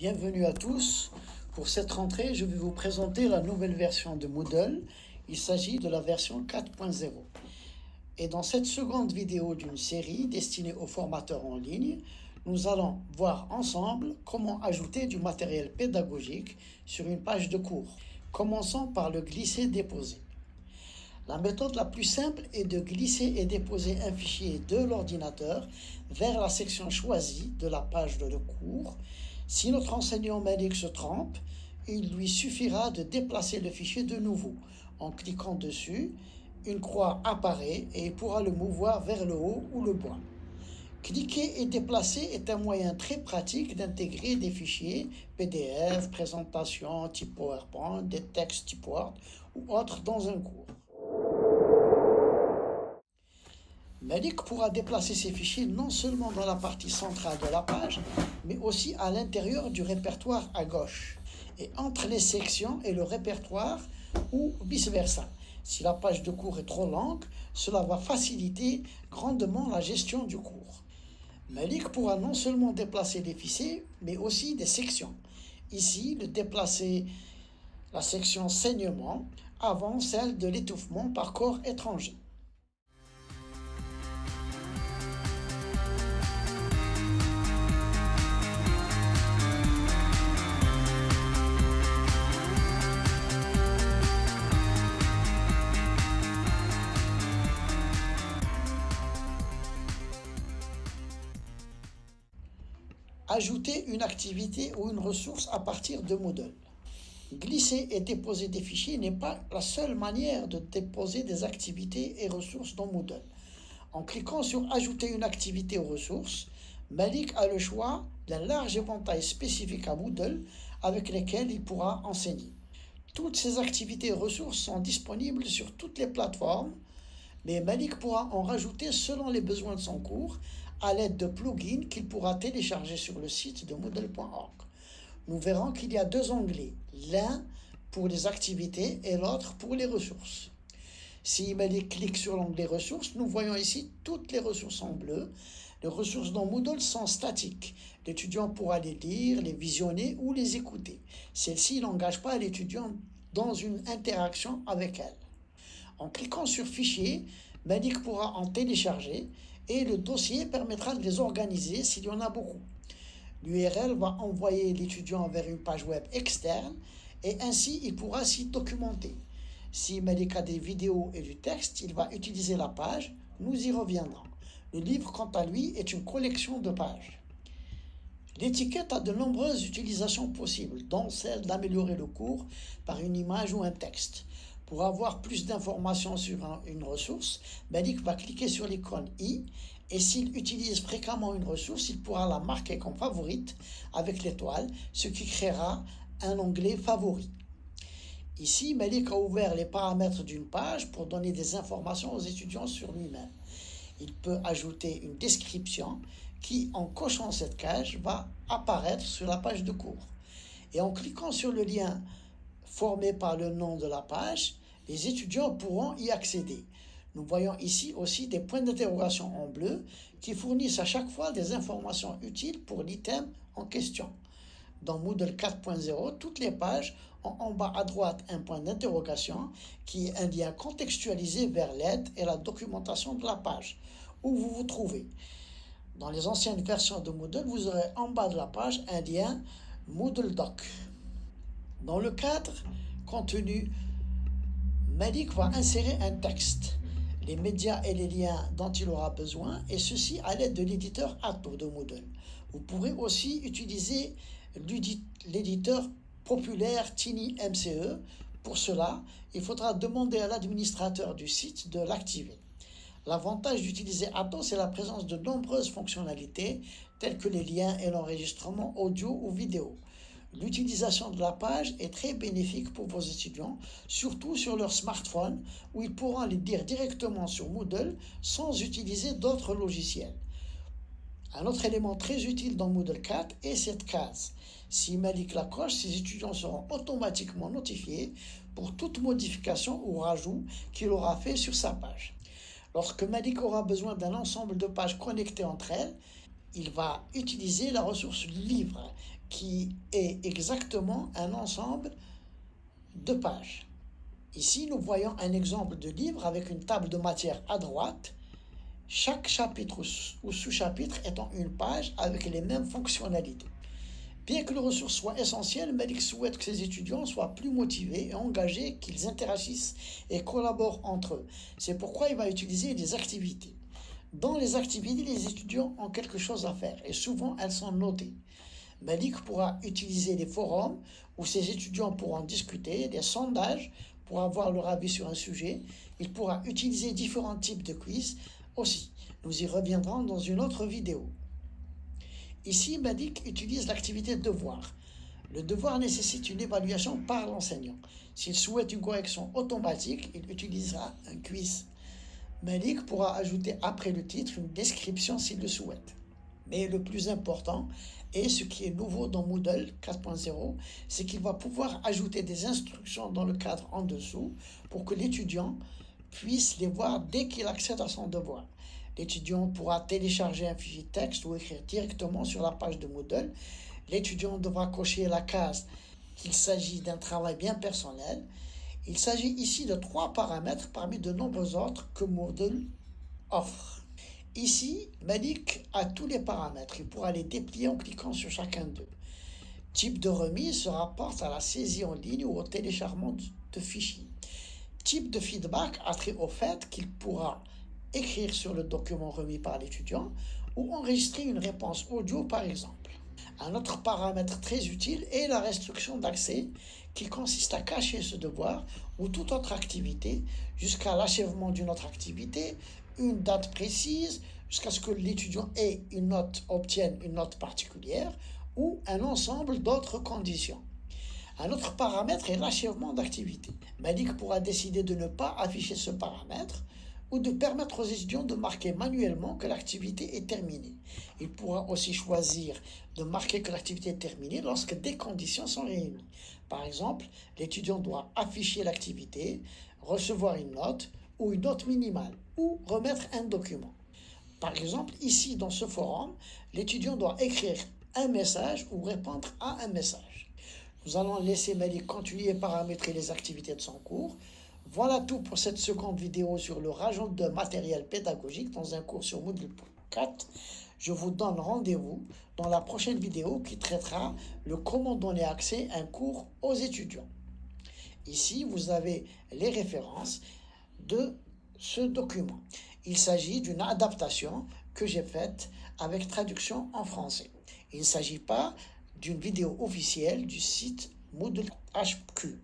Bienvenue à tous. Pour cette rentrée, je vais vous présenter la nouvelle version de Moodle. Il s'agit de la version 4.0. Et dans cette seconde vidéo d'une série destinée aux formateurs en ligne, nous allons voir ensemble comment ajouter du matériel pédagogique sur une page de cours. Commençons par le glisser-déposer. La méthode la plus simple est de glisser et déposer un fichier de l'ordinateur vers la section choisie de la page de cours. Si notre enseignant Malik se trompe, il lui suffira de déplacer le fichier de nouveau. En cliquant dessus, une croix apparaît et il pourra le mouvoir vers le haut ou le bas. Cliquer et déplacer est un moyen très pratique d'intégrer des fichiers PDF, présentations type PowerPoint, des textes type Word ou autres dans un cours. Malik pourra déplacer ces fichiers non seulement dans la partie centrale de la page, mais aussi à l'intérieur du répertoire à gauche, et entre les sections et le répertoire, ou vice-versa. Si la page de cours est trop longue, cela va faciliter grandement la gestion du cours. Malik pourra non seulement déplacer les fichiers, mais aussi des sections. Ici, déplacer la section saignement avant celle de l'étouffement par corps étranger. Ajouter une activité ou une ressource à partir de Moodle. Glisser et déposer des fichiers n'est pas la seule manière de déposer des activités et ressources dans Moodle. En cliquant sur « Ajouter une activité ou ressource », Malik a le choix d'un large éventail spécifique à Moodle avec lesquels il pourra enseigner. Toutes ces activités et ressources sont disponibles sur toutes les plateformes, mais Malik pourra en rajouter selon les besoins de son cours à l'aide de plugins qu'il pourra télécharger sur le site de Moodle.org. Nous verrons qu'il y a deux onglets, l'un pour les activités et l'autre pour les ressources. Si Malik clique sur l'onglet ressources, nous voyons ici toutes les ressources en bleu. Les ressources dans Moodle sont statiques. L'étudiant pourra les lire, les visionner ou les écouter. Celles-ci n'engagent pas l'étudiant dans une interaction avec elle. En cliquant sur Fichier, Malik pourra en télécharger et le dossier permettra de les organiser s'il y en a beaucoup. L'URL va envoyer l'étudiant vers une page web externe et ainsi il pourra s'y documenter. Si Malik a des vidéos et du texte, il va utiliser la page, nous y reviendrons. Le livre, quant à lui, est une collection de pages. L'étiquette a de nombreuses utilisations possibles, dont celle d'améliorer le cours par une image ou un texte. Pour avoir plus d'informations sur une ressource, Malik va cliquer sur l'icône i et s'il utilise fréquemment une ressource, il pourra la marquer comme favorite avec l'étoile, ce qui créera un onglet favori. Ici, Malik a ouvert les paramètres d'une page pour donner des informations aux étudiants sur lui-même. Il peut ajouter une description qui, en cochant cette case, va apparaître sur la page de cours. Et en cliquant sur le lien formé par le nom de la page, les étudiants pourront y accéder. Nous voyons ici aussi des points d'interrogation en bleu qui fournissent à chaque fois des informations utiles pour l'item en question. Dans Moodle 4.0, toutes les pages ont en bas à droite un point d'interrogation qui est un lien contextualisé vers l'aide et la documentation de la page où vous vous trouvez. Dans les anciennes versions de Moodle, vous aurez en bas de la page un lien Moodle Doc. Dans le cadre contenu, Malik va insérer un texte, les médias et les liens dont il aura besoin, et ceci à l'aide de l'éditeur Atto de Moodle. Vous pourrez aussi utiliser l'éditeur populaire TinyMCE. Pour cela, il faudra demander à l'administrateur du site de l'activer. L'avantage d'utiliser Atto, c'est la présence de nombreuses fonctionnalités, telles que les liens et l'enregistrement audio ou vidéo. L'utilisation de la page est très bénéfique pour vos étudiants, surtout sur leur smartphone, où ils pourront les lire directement sur Moodle sans utiliser d'autres logiciels. Un autre élément très utile dans Moodle 4 est cette case. Si Malik la coche, ses étudiants seront automatiquement notifiés pour toute modification ou rajout qu'il aura fait sur sa page. Lorsque Malik aura besoin d'un ensemble de pages connectées entre elles, il va utiliser la ressource livre qui est exactement un ensemble de pages. Ici, nous voyons un exemple de livre avec une table de matière à droite, chaque chapitre ou sous-chapitre étant une page avec les mêmes fonctionnalités. Bien que les ressources soient essentielles, Malik souhaite que ses étudiants soient plus motivés et engagés, qu'ils interagissent et collaborent entre eux. C'est pourquoi il va utiliser des activités. Dans les activités, les étudiants ont quelque chose à faire et souvent elles sont notées. Malik pourra utiliser les forums où ses étudiants pourront discuter, des sondages pour avoir leur avis sur un sujet. Il pourra utiliser différents types de quiz aussi. Nous y reviendrons dans une autre vidéo. Ici, Malik utilise l'activité devoir. Le devoir nécessite une évaluation par l'enseignant. S'il souhaite une correction automatique, il utilisera un quiz. Malik pourra ajouter après le titre une description s'il le souhaite. Mais le plus important, et ce qui est nouveau dans Moodle 4.0, c'est qu'il va pouvoir ajouter des instructions dans le cadre en dessous pour que l'étudiant puisse les voir dès qu'il accède à son devoir. L'étudiant pourra télécharger un fichier texte ou écrire directement sur la page de Moodle. L'étudiant devra cocher la case qu'il s'agit d'un travail bien personnel. Il s'agit ici de 3 paramètres parmi de nombreux autres que Moodle offre. Ici, Malik a tous les paramètres. Il pourra les déplier en cliquant sur chacun d'eux. Type de remise se rapporte à la saisie en ligne ou au téléchargement de fichiers. Type de feedback a trait au fait qu'il pourra écrire sur le document remis par l'étudiant ou enregistrer une réponse audio par exemple. Un autre paramètre très utile est la restriction d'accès qui consiste à cacher ce devoir ou toute autre activité jusqu'à l'achèvement d'une autre activité, une date précise, jusqu'à ce que l'étudiant obtienne une note particulière ou un ensemble d'autres conditions. Un autre paramètre est l'achèvement d'activité. Malik pourra décider de ne pas afficher ce paramètre ou de permettre aux étudiants de marquer manuellement que l'activité est terminée. Il pourra aussi choisir de marquer que l'activité est terminée lorsque des conditions sont réunies. Par exemple, l'étudiant doit afficher l'activité, recevoir une note ou une note minimale, ou remettre un document. Par exemple, ici dans ce forum, l'étudiant doit écrire un message ou répondre à un message. Nous allons laisser Malik continuer et paramétrer les activités de son cours. Voilà tout pour cette seconde vidéo sur le rajout de matériel pédagogique dans un cours sur Moodle 4. Je vous donne rendez-vous dans la prochaine vidéo qui traitera le comment donner accès à un cours aux étudiants. Ici, vous avez les références de ce document. Il s'agit d'une adaptation que j'ai faite avec traduction en français. Il ne s'agit pas d'une vidéo officielle du site Moodle HQ.